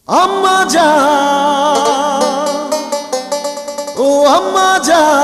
আম্মা জান, ও আম্মা জান,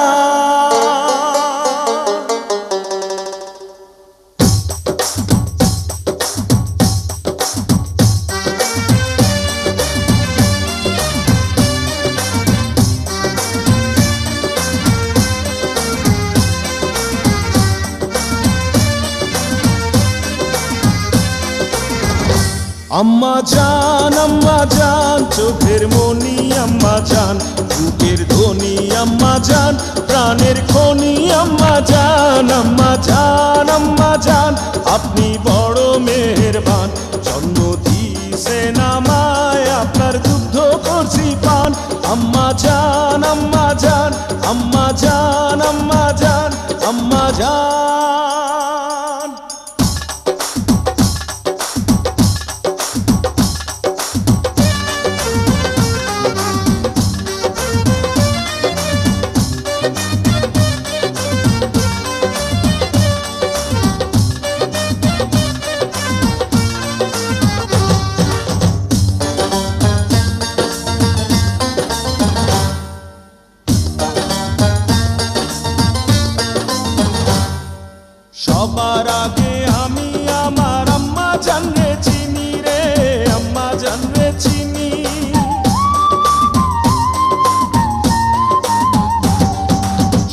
আম্মা জান চোখের মনি আম্মা জান, বুকের ধ্বনি আম্মা জান, প্রাণের খনি আম্মা জান। আম্মা জান, আম্মা জান, আপনি বড় মেহেরবান, জন্ম দিয়েছেন আমায়, আপনার দুগ্ধ করছি পান। আম্মা জান, আম্মা জান, আম্মা জান, আম্মা জান, আম্মা জান। সবার আগে আমি আমার আম্মা জানরে চিনি রে, আম্মা জানরে চিনি।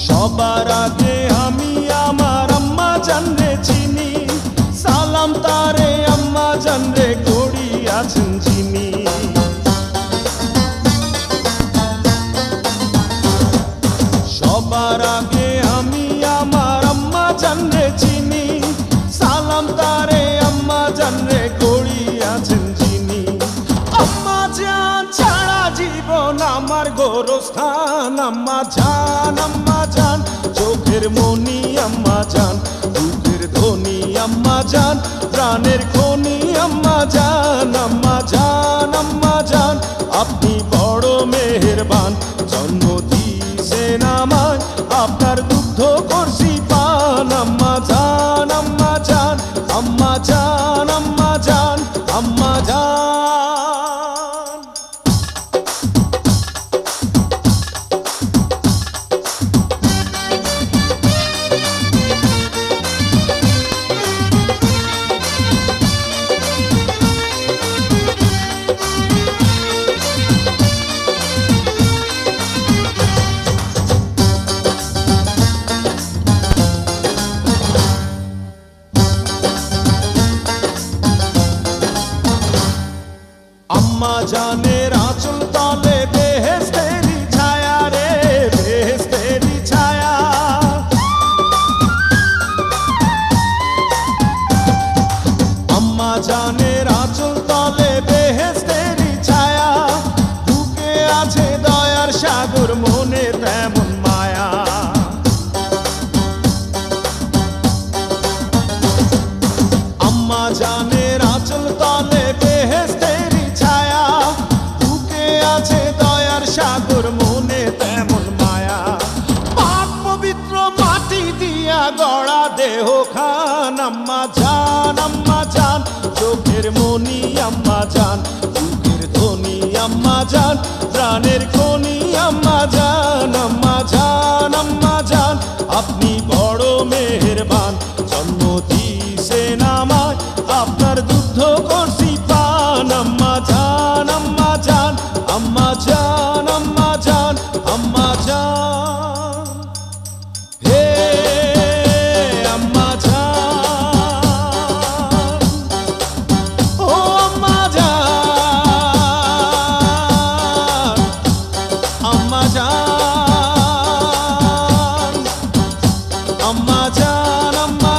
সবার আগে আমি আমার আম্মা জানরে চিনি, সালাম তারে আম্মা জানরে করি আছেন যিনি। সবার আগে আমি আমার আম্মা জানরে চিনি, সালাম তারে আম্মা জানরে করি আছেন যিনি। আম্মা জান ছাড়া জীবন আমার গোরস্থান। আম্মা জান, আম্মা জান, চোখের মনি আম্মা জান, বুকের ধ্বনি আম্মা জান, প্রাণের খনি আম্মা জান। আম্মা জান, আম্মা জান, আপনি বড় মেহেরবান, জন্ম দিয়েছেন আমায়, আপনার দুগ্ধ করছি পান। আম্মা জান, আম্মা জান, আম্মা জান, আম্মা জান, আম্মা জান। আম্মা জানের আঁচল তলে বেহেশতেরি ছায়া রে, বেহেশতেরি ছায়া। আম্মা জানের আঁচল তলে বেহেশতেরি ছায়া, বুকে আছে দয়ার সাগর, মনে তেমন মায়া। আম্মা জানের আঁচল তলে বেহেশতেরি ছায়া, বুকে আছে দয়ার সাগর, মনে তেমন মায়া। পাক পবিত্র মাটি দিয়া গড়া দেহ খান। আম্মা জান, আম্মা জান, চোখের মনি আম্মা জান, বুকের ধ্বনি আম্মা জান, প্রাণের খনি আম্মা জান। আম্মা জান, আম্মা জান, আপনি বড় মেহেরবান, জন্ম দিয়েছেন আমায়, আপনার দুগ্ধ করছি পান। আম্মা জান, আম্মা জান, আম্মা জান, আম্মা জান, আম্মা জান। হে আম্মা জান, ও আম্মা জান, আম্মা জান, আম্মা জান, আম্মা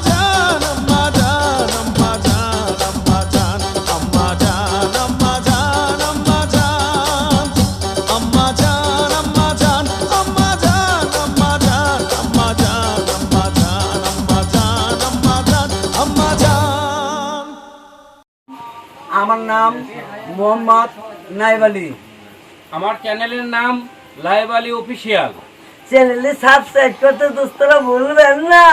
জান, আম্মা জান, আম্মা জান, আম্মা জান, আম্মা জান, আম্মা জান, আম্মা জান, আম্মা জান, আম্মা জান, আম্মা জান, আম্মা জান, আম্মা জান, আম্মা জান, আম্মা জান, আম্মা জান, আম্মা জান, আম্মা জান। আমার নাম মোহাম্মদ নাইব আলী। আমার চ্যানেলের নাম লাইভ আলী অফিসিয়াল। চ্যানেলে সাবস্ক্রাইব করতে দোস্তরা ভুলবেন না।